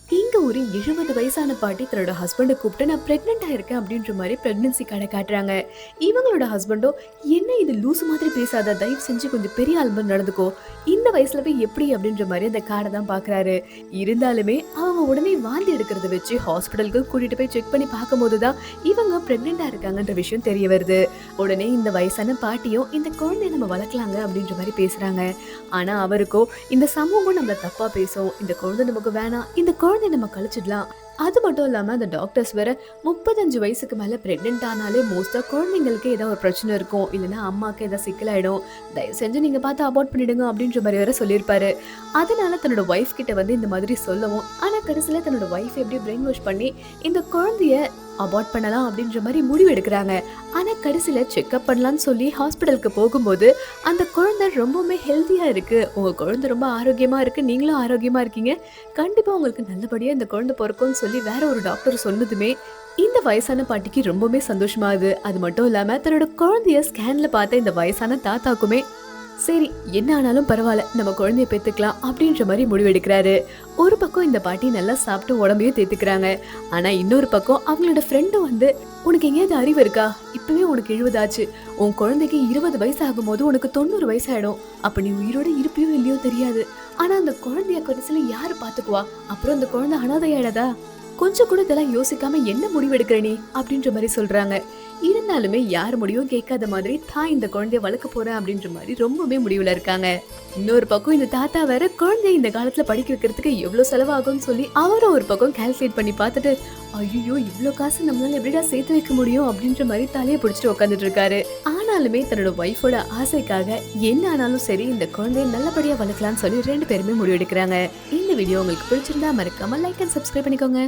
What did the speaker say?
இங்க ஒரு 70 வயசான பாட்டி தன்னோட ஹஸ்பண்ட கூப்பிட்டு நான் பிரெக்னென்ட்டா இருக்கேன் அப்படின்ற மாதிரி பிரெக்னன்சி கார்டை காட்டுறாங்க. இவங்களோட ஹஸ்பண்டோ, என்ன இது லூசு மாதிரி பேசாத, தயவு செஞ்சு கொஞ்சம் பெரிய ஆள் மாதிரி நடந்துக்கோ, இந்த வயசுல போய் எப்படி அப்படின்ற மாதிரி அந்த கார்டை தான் பாக்குறாரு. இருந்தாலுமே அவங்க உடனே வாந்தி எடுக்கிறத வச்சு ஹாஸ்பிட்டலுக்கு கூட்டிட்டு போய் செக் பண்ணி பார்க்கும்போது தான் இவங்க பிரெக்னென்ட்டா இருக்காங்கன்ற விஷயம் தெரிய வருது. உடனே இந்த வயசான பாட்டியும் இந்த குழந்தைய நம்ம வளர்க்கலாங்க அப்படின்ற மாதிரி பேசுறாங்க. ஆனா அவருக்கோ, இந்த சமூகம் நம்மள தப்பா பேசும், இந்த குழந்தை நமக்கு வேணாம், இந்த குழந்தை நம்ம கழிச்சிடலாம். அது மட்டும் இல்லாம அந்த டாக்டர்ஸ் வேற 35 வயசுக்கு மேல பிரெக்னென்ட் ஆனாலே மோஸ்டா குழந்தைங்களுக்கு ஏதாவது ஒரு பிரச்சனை இருக்கும், இல்லைன்னா அம்மாக்கு ஏதாவது சிக்கலாயிடும், தயவு செஞ்சு நீங்க பார்த்து அபார்ட் பண்ணிடுங்க அப்படின்ற மாதிரி வேற சொல்லியிருப்பாரு. அதனால தன்னோட ஒய்ஃப் கிட்ட வந்து இந்த மாதிரி சொல்லவும், ஆனா கடைசியில தன்னோட ஒய்ஃப் எப்படி பிரெயின் வாஷ் பண்ணி இந்த குழந்தைய அபார்ட் பண்ணலாம் அப்படின்ற மாதிரி முடிவு எடுக்கிறாங்க. ஆனா கடைசியில செக்அப் பண்ணலாம்னு சொல்லி ஹாஸ்பிட்டலுக்கு போகும்போது அந்த குழந்தை ரொம்பவுமே ஹெல்த்தியா இருக்கு, உங்க குழந்தை ரொம்ப ஆரோக்கியமா இருக்கு, நீங்களும் ஆரோக்கியமா இருக்கீங்க, கண்டிப்பா உங்களுக்கு நல்லபடியா இந்த குழந்தை பிறக்கும்னு சொல்லி வேற ஒரு டாக்டர் சொன்னதுமே இந்த வயசான பாட்டிக்கு ரொம்பவுமே சந்தோஷமாகுது. அது மட்டும் இல்லாம தன்னோட குழந்தைய ஸ்கேன்ல பார்த்த இந்த வயசான தாத்தாக்குமே சரி என்ன ஆனாலும் பரவாயில்ல, நம்ம குழந்தைய பெத்துக்கலாம் அப்படின்ற மாதிரி முடிவெடுக்கிறாரு. ஒரு பக்கம் இந்த பாட்டி நல்லா சாப்பிட்டு உடம்பையும் தேத்துக்கிறாங்க. ஆனா இன்னொரு பக்கம் அவங்களோட ஃப்ரெண்டு வந்து, உனக்கு எங்கேயாவது அறிவு இருக்கா, இப்பவே உனக்கு 70 ஆச்சு, உன் குழந்தைக்கு 20 வயசு ஆகும் போது உனக்கு 90 வயசாயிடும், அப்ப நீ உயிரோட இருப்பியோ இல்லையோ தெரியாது, ஆனா அந்த குழந்தைய கடைசியில யாரு பாத்துக்குவா, அப்புறம் அந்த குழந்தை அனாதையாயிடாதா, கொஞ்சம் கூட இதெல்லாம் யோசிக்காம என்ன முடிவெடுக்கிற நீ அப்படின்ற மாதிரி சொல்றாங்க. இருந்தாலுமே யார் முடிவும் கேட்காத மாதிரி தான் இந்த குழந்தைய வளர்க்க போறேன் அப்படின்ற மாதிரி ரொம்பவே முடிவுல இருக்காங்க. இன்னொரு பக்கம் இந்த தாத்தா வேற குழந்தைய இந்த காலத்துல படிக்க வைக்கிறதுக்கு எவ்வளவு செலவாகும்னு சொல்லி அவரும் ஒரு பக்கம் கால்குலேட் பண்ணி பார்த்துட்டு, ஐயோ இவ்ளோ காசு நம்மளால எப்படிடா சேர்த்து வைக்க முடியும் அப்படின்ற மாதிரி தலையை பிடிச்சிட்டு உட்காந்துட்டு இருக்காரு. ஆனாலுமே தன்னோட ஒய்ஃபோட ஆசைக்காக என்ன ஆனாலும் சரி இந்த குழந்தைய நல்லபடியா வளர்க்கலாம்னு சொல்லி 2 பேருமே முடிவெடுக்கிறாங்க. இந்த வீடியோ உங்களுக்கு பிடிச்சிருந்தா மறக்காம லைக் அண்ட் சப்ஸ்கிரைப் பண்ணிக்கோங்க.